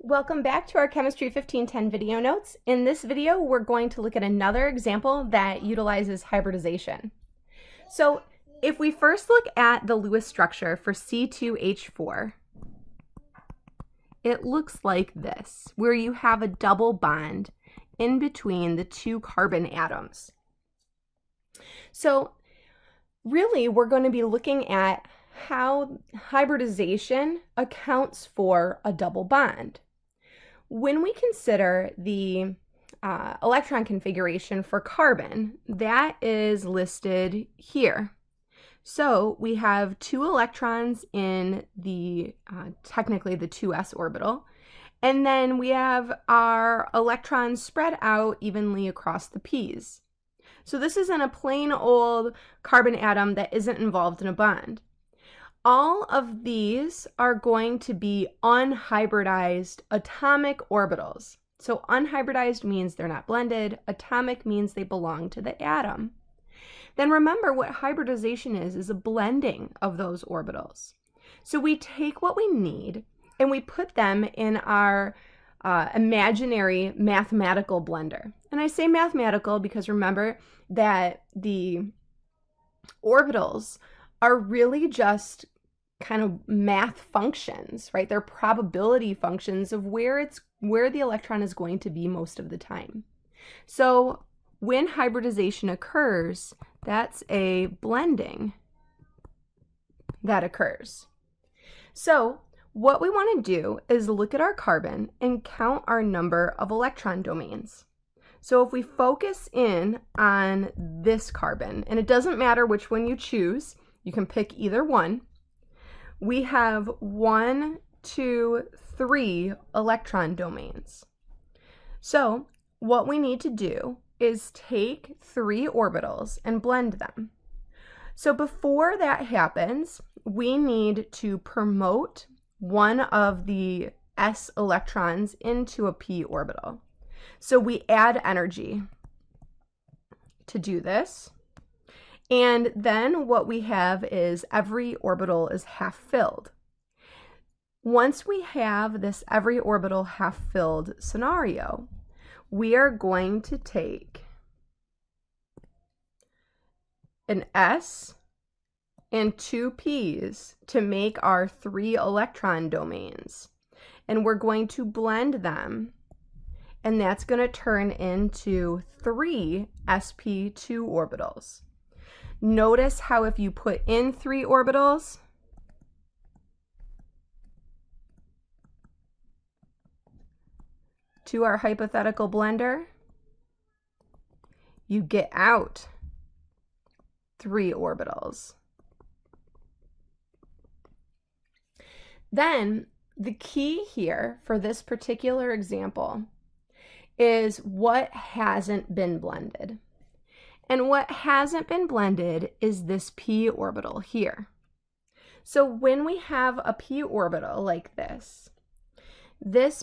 Welcome back to our Chemistry 1510 video notes. In this video, we're going to look at another example that utilizes hybridization. So if we first look at the Lewis structure for C2H4, it looks like this, where you have a double bond in between the two carbon atoms. So really, we're going to be looking at how hybridization accounts for a double bond. When we consider the electron configuration for carbon, that is listed here. So we have 2 electrons in the, technically the 2s orbital, and then we have our electrons spread out evenly across the p's. So this isn't a plain old carbon atom that isn't involved in a bond. All of these are going to be unhybridized atomic orbitals. So unhybridized means they're not blended. Atomic means they belong to the atom. Then remember what hybridization is a blending of those orbitals. So we take what we need and we put them in our imaginary mathematical blender. And I say mathematical because remember that the orbitals are really just kind of math functions, right? They're probability functions of where the electron is going to be most of the time. So when hybridization occurs, that's a blending that occurs. So what we want to do is look at our carbon and count our number of electron domains. So if we focus in on this carbon, and it doesn't matter which one you choose, you can pick either one, we have 1, 2, 3 electron domains. So what we need to do is take 3 orbitals and blend them. So before that happens, we need to promote one of the s electrons into a p orbital. So we add energy to do this. And then what we have is every orbital is half filled. Once we have this every orbital half filled scenario, we are going to take an S and 2 P's to make our 3 electron domains. And we're going to blend them, and that's going to turn into 3 sp2 orbitals. Notice how if you put in 3 orbitals, to our hypothetical blender, you get out 3 orbitals. Then the key here for this particular example is what hasn't been blended. And what hasn't been blended is this p orbital here. So when we have a p orbital like this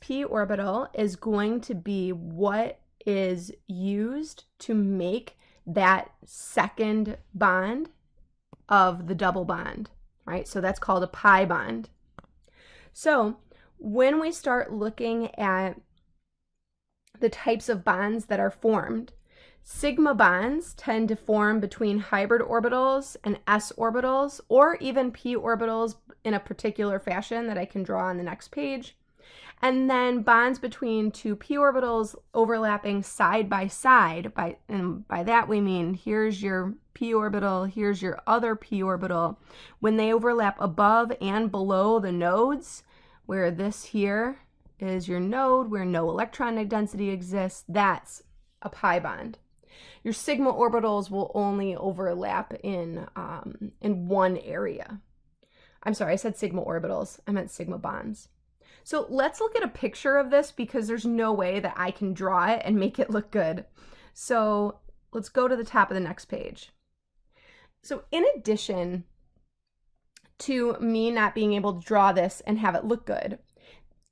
p orbital is going to be what is used to make that second bond of the double bond, right? So that's called a pi bond. So when we start looking at the types of bonds that are formed, sigma bonds tend to form between hybrid orbitals and s orbitals, or even p orbitals in a particular fashion that I can draw on the next page. And then bonds between 2 p orbitals overlapping side by side, and by that we mean here's your p orbital, here's your other p orbital. When they overlap above and below the nodes, where this here is your node where no electron density exists, that's a pi bond. Your sigma orbitals will only overlap in one area. I'm sorry, I said sigma orbitals. I meant sigma bonds. So let's look at a picture of this because there's no way that I can draw it and make it look good. So let's go to the top of the next page. So in addition to me not being able to draw this and have it look good,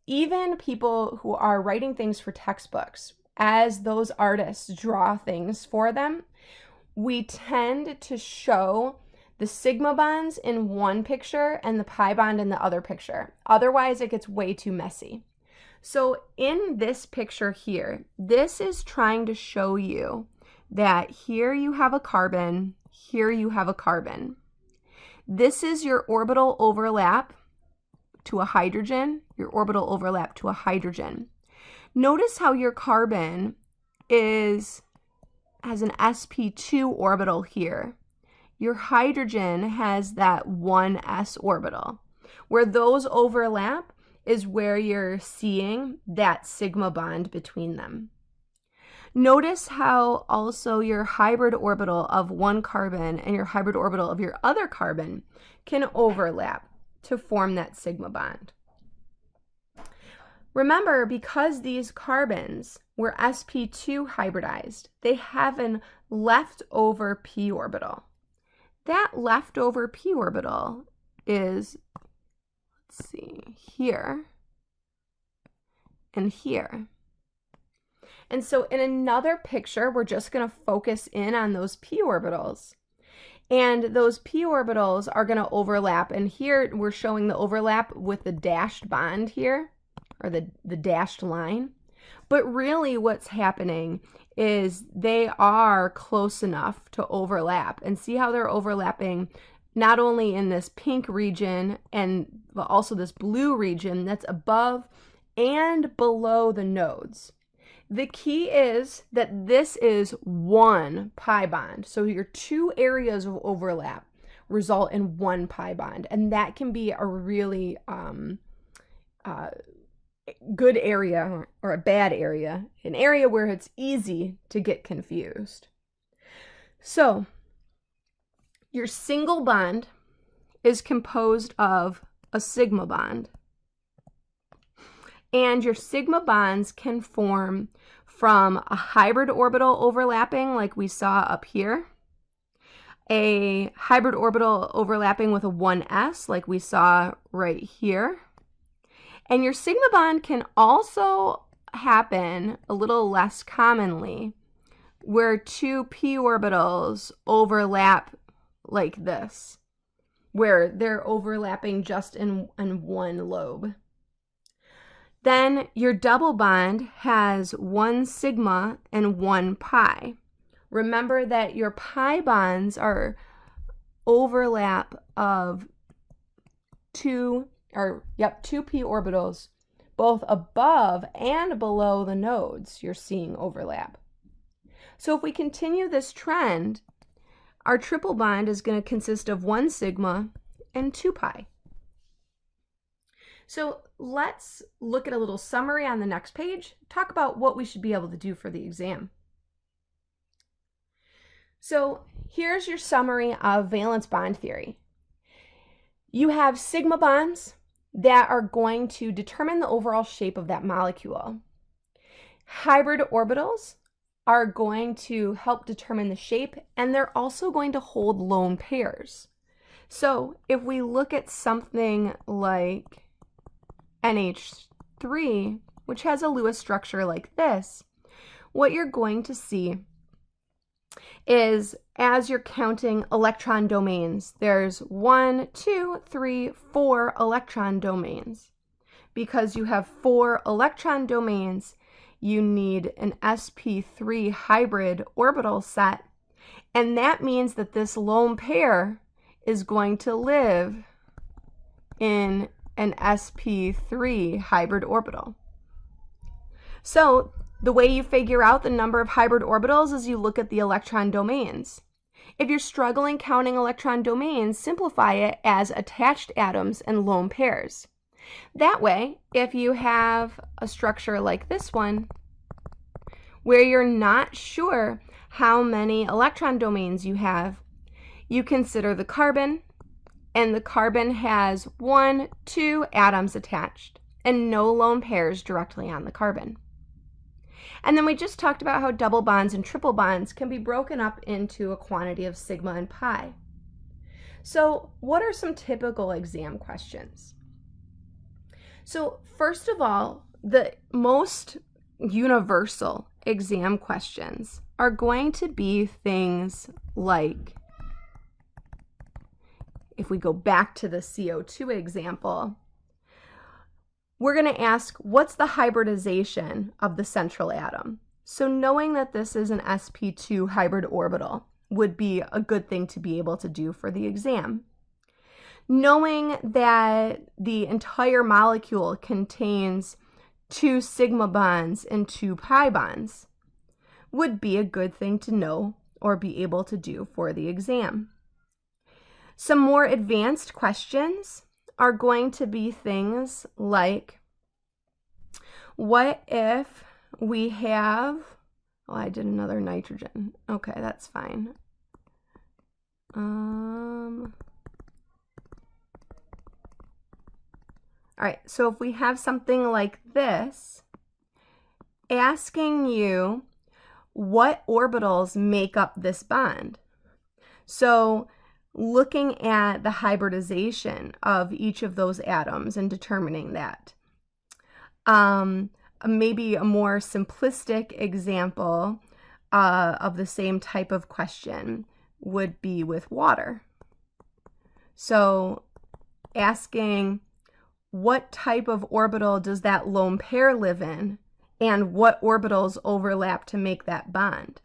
even people who are writing things for textbooks, as those artists draw things for them, we tend to show the sigma bonds in one picture and the pi bond in the other picture. Otherwise, it gets way too messy. So in this picture here, this is trying to show you that here you have a carbon, here you have a carbon. This is your orbital overlap to a hydrogen, your orbital overlap to a hydrogen. Notice how your carbon has an sp2 orbital here. Your hydrogen has that 1s orbital. Where those overlap is where you're seeing that sigma bond between them. Notice how also your hybrid orbital of one carbon and your hybrid orbital of your other carbon can overlap to form that sigma bond. Remember, because these carbons were sp2 hybridized, they have an leftover p orbital. That leftover p orbital is, let's see, here and here. And so in another picture, we're just going to focus in on those p orbitals. And those p orbitals are going to overlap. And here we're showing the overlap with the dashed bond here, or the dashed line. But really what's happening is they are close enough to overlap. And see how they're overlapping not only in this pink region, but also this blue region that's above and below the nodes. The key is that this is one pi bond. So your two areas of overlap result in one pi bond. And that can be a really good area or a bad area, an area where it's easy to get confused. So your single bond is composed of a sigma bond. And your sigma bonds can form from a hybrid orbital overlapping like we saw up here, a hybrid orbital overlapping with a 1s like we saw right here. And your sigma bond can also happen a little less commonly where two p orbitals overlap like this, where they're overlapping just in one lobe. Then your double bond has one sigma and one pi. Remember that your pi bonds are overlap of two p orbitals, both above and below the nodes. You're seeing overlap. So if we continue this trend, our triple bond is going to consist of one sigma and two pi. So let's look at a little summary on the next page, talk about what we should be able to do for the exam. So here's your summary of valence bond theory. You have sigma bonds that are going to determine the overall shape of that molecule. Hybrid orbitals are going to help determine the shape, and they're also going to hold lone pairs. So if we look at something like NH3, which has a Lewis structure like this, what you're going to see is as you're counting electron domains, there's 1, 2, 3, 4 electron domains. Because you have 4 electron domains, you need an sp3 hybrid orbital set, and that means that this lone pair is going to live in an sp3 hybrid orbital. So the way you figure out the number of hybrid orbitals is you look at the electron domains. If you're struggling counting electron domains, simplify it as attached atoms and lone pairs. That way, if you have a structure like this one, where you're not sure how many electron domains you have, you consider the carbon, and the carbon has 1, 2 atoms attached, and no lone pairs directly on the carbon. And then we just talked about how double bonds and triple bonds can be broken up into a quantity of sigma and pi. So what are some typical exam questions? So first of all, the most universal exam questions are going to be things like, if we go back to the CO2 example, we're going to ask, what's the hybridization of the central atom? So knowing that this is an sp2 hybrid orbital would be a good thing to be able to do for the exam. Knowing that the entire molecule contains 2 sigma bonds and 2 pi bonds would be a good thing to know or be able to do for the exam. Some more advanced questions are going to be things like, what if we have, oh, I did another nitrogen. Okay, that's fine. All right, so if we have something like this, asking you what orbitals make up this bond. So looking at the hybridization of each of those atoms and determining that. Maybe a more simplistic example of the same type of question would be with water. So asking, what type of orbital does that lone pair live in, and what orbitals overlap to make that bond?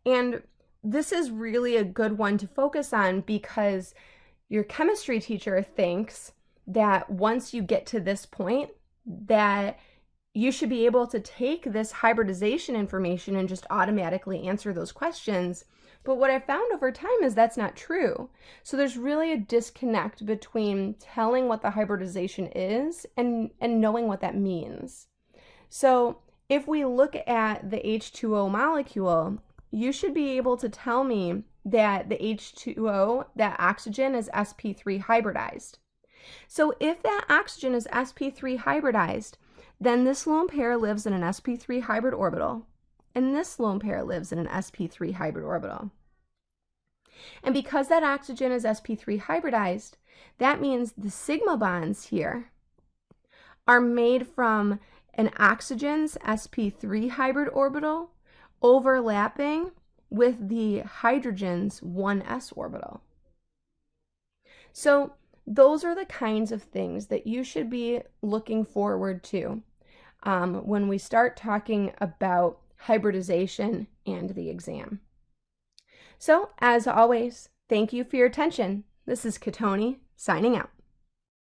And this is really a good one to focus on because your chemistry teacher thinks that once you get to this point, that you should be able to take this hybridization information and just automatically answer those questions. But what I found over time is that's not true. So there's really a disconnect between telling what the hybridization is and knowing what that means. So if we look at the H2O molecule, you should be able to tell me that the H2O, that oxygen, is sp3 hybridized. So if that oxygen is sp3 hybridized, then this lone pair lives in an sp3 hybrid orbital, and this lone pair lives in an sp3 hybrid orbital. And because that oxygen is sp3 hybridized, that means the sigma bonds here are made from an oxygen's sp3 hybrid orbital overlapping with the hydrogen's 1s orbital. So those are the kinds of things that you should be looking forward to when we start talking about hybridization and the exam. So, as always, thank you for your attention. This is Katoni signing out.